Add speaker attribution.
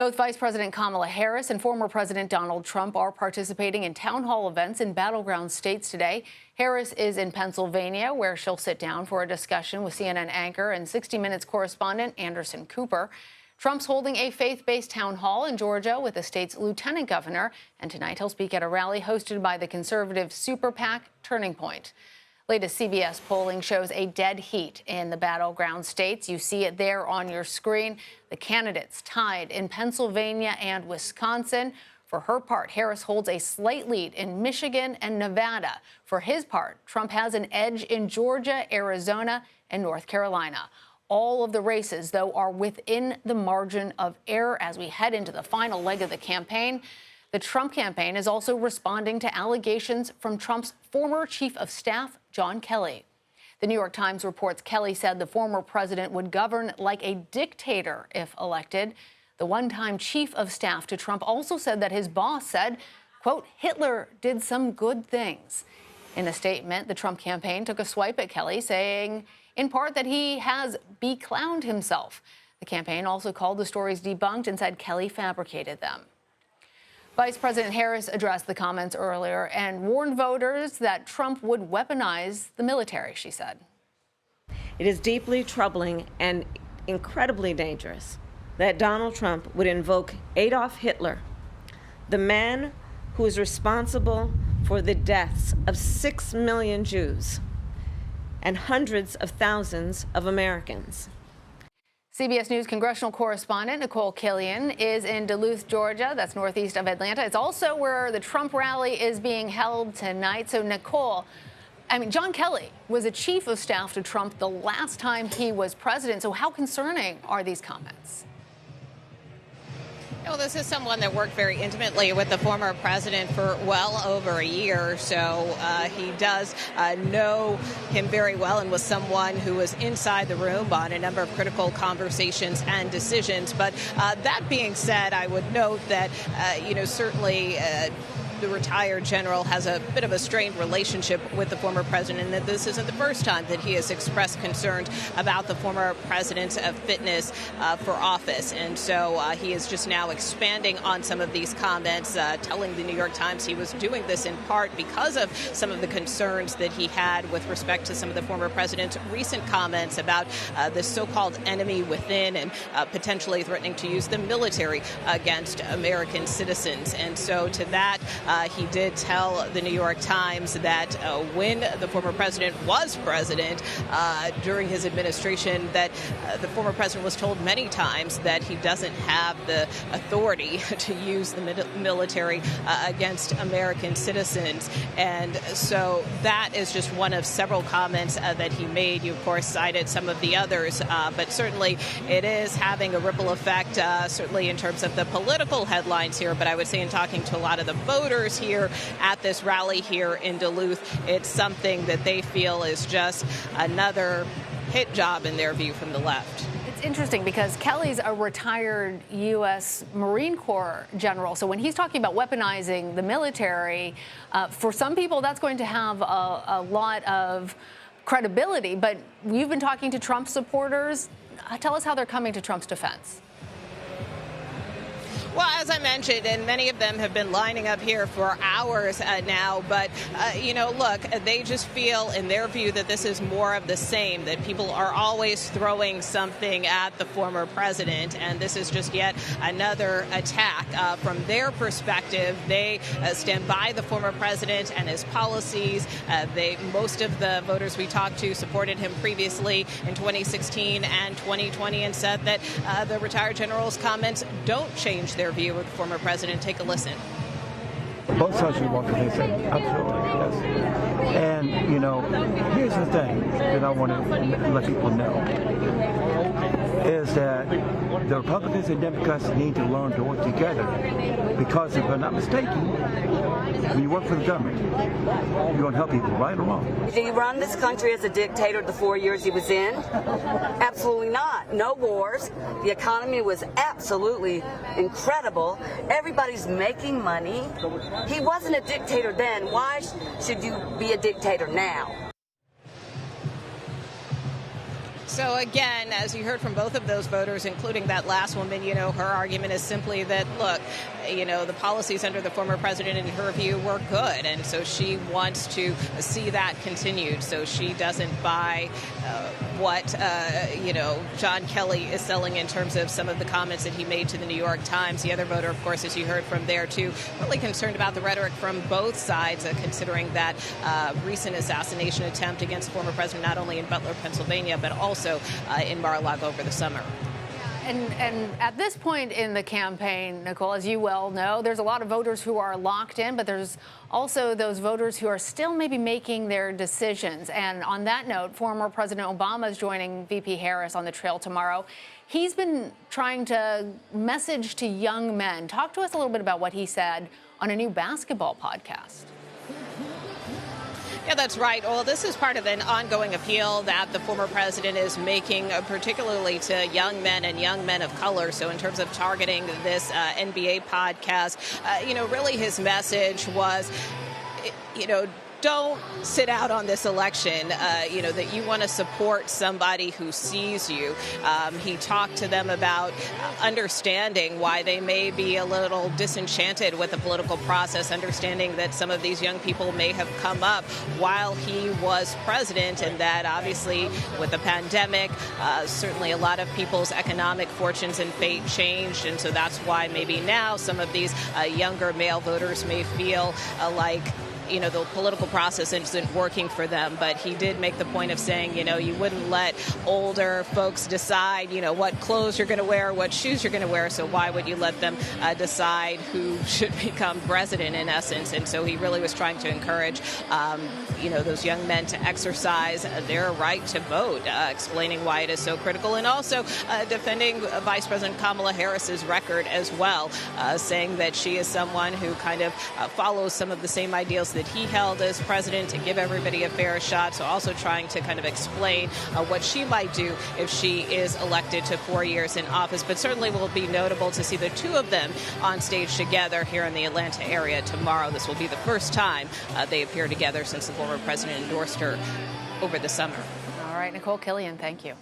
Speaker 1: Both Vice President Kamala Harris and former President Donald Trump are participating in town hall events in battleground states today. Harris is in Pennsylvania, where she'll sit down for a discussion with CNN anchor and 60 Minutes correspondent Anderson Cooper. Trump's holding a faith-based town hall in Georgia with the state's lieutenant governor, and tonight he'll speak at a rally hosted by the conservative super PAC Turning Point. Latest CBS polling shows a dead heat in the battleground states. You see it there on your screen. The candidates tied in Pennsylvania and Wisconsin. For her part, Harris holds a slight lead in Michigan and Nevada. For his part, Trump has an edge in Georgia, Arizona, and North Carolina. All of the races, though, are within the margin of error as we head into the final leg of the campaign. The Trump campaign is also responding to allegations from Trump's former chief of staff, John Kelly. The New York Times reports Kelly said the former president would govern like a dictator if elected. The one-time chief of staff to Trump also said that his boss said, quote, Hitler did some good things. In a statement, the Trump campaign took a swipe at Kelly, saying in part that he has beclowned himself. The campaign also called the stories debunked and said Kelly fabricated them. Vice President Harris addressed the comments earlier and warned voters that Trump would weaponize the military, she said.
Speaker 2: It is deeply troubling and incredibly dangerous that Donald Trump would invoke Adolf Hitler, the man who is responsible for the deaths of 6 million Jews and hundreds of thousands of Americans.
Speaker 1: CBS News congressional correspondent Nikole Killion is in Duluth, Georgia. That's northeast of Atlanta. It's also where the Trump rally is being held tonight. So, Nikole, John Kelly was a chief of staff to Trump the last time he was president. So how concerning are these comments?
Speaker 3: Well, this is someone that worked very intimately with the former president for well over a year. So he does know him very well and was someone who was inside the room on a number of critical conversations and decisions. But that being said, I would note that, certainly the retired general has a bit of a strained relationship with the former president, and that this isn't the first time that he has expressed concerns about the former president's fitness for office. And so he is just now expanding on some of these comments, telling the New York Times he was doing this in part because of some of the concerns that he had with respect to some of the former president's recent comments about the so-called enemy within and potentially threatening to use the military against American citizens. And so to that, he did tell the New York Times that when the former president was president during his administration, that the former president was told many times that he doesn't have the authority to use the military against American citizens. And so that is just one of several comments that he made. You, of course, cited some of the others, but certainly it is having a ripple effect, certainly in terms of the political headlines here. But I would say in talking to a lot of the voters here at this rally here in Duluth, it's something that they feel is just another hit job in their view from the left.
Speaker 1: It's interesting because Kelly's a retired U.S. Marine Corps general. So when he's talking about weaponizing the military, for some people that's going to have a lot of credibility. But you've been talking to Trump supporters. Tell us how they're coming to Trump's defense.
Speaker 3: Well, as I mentioned, and many of them have been lining up here for hours now, but, look, they just feel in their view that this is more of the same, that people are always throwing something at the former president, and this is just yet another attack. From their perspective, they stand by the former president and his policies. Most of the voters we talked to supported him previously in 2016 and 2020 and said that the retired general's comments don't change their view of the former president. Take a listen.
Speaker 4: Both sides should walk the same. Absolutely, yes. And, here's the thing that I want to let people know, is that the Republicans and Democrats need to learn to work together, because if I'm not mistaken, when you work for the government, you're going to help people, right or wrong?
Speaker 5: Did he run this country as a dictator the 4 years he was in? Absolutely not. No wars. The economy was absolutely incredible. Everybody's making money. He wasn't a dictator then. Why should you be a dictator now?
Speaker 3: So again, as you heard from both of those voters, including that last woman, her argument is simply that, look, the policies under the former president, in her view, were good. And so she wants to see that continued. So she doesn't buy what, John Kelly is selling in terms of some of the comments that he made to the New York Times. The other voter, of course, as you heard from there, too, really concerned about the rhetoric from both sides, considering that recent assassination attempt against the former president, not only in Butler, Pennsylvania, but also in Mar-a-Lago over the summer.
Speaker 1: And at this point in the campaign, Nikole, as you well know, there's a lot of voters who are locked in, but there's also those voters who are still maybe making their decisions. And on that note, former President Obama is joining VP Harris on the trail tomorrow. He's been trying to message to young men. Talk to us a little bit about what he said on a new basketball podcast.
Speaker 3: Yeah, that's right. Well, this is part of an ongoing appeal that the former president is making, particularly to young men and young men of color. So in terms of targeting this NBA podcast, really his message was, don't sit out on this election, that you want to support somebody who sees you. He talked to them about understanding why they may be a little disenchanted with the political process, understanding that some of these young people may have come up while he was president, and that obviously with the pandemic, certainly a lot of people's economic fortunes and fate changed. And so that's why maybe now some of these younger male voters may feel like the political process isn't working for them. But he did make the point of saying, you wouldn't let older folks decide, what clothes you're going to wear, what shoes you're going to wear. So why would you let them decide who should become president, in essence? And so he really was trying to encourage, those young men to exercise their right to vote, explaining why it is so critical, and also defending Vice President Kamala Harris's record as well, saying that she is someone who kind of follows some of the same ideals that he held as president, to give everybody a fair shot. So also trying to kind of explain what she might do if she is elected to 4 years in office. But certainly will be notable to see the two of them on stage together here in the Atlanta area tomorrow. This will be the first time they appear together since the former president endorsed her over the summer.
Speaker 1: All right, Nikole Killion, thank you.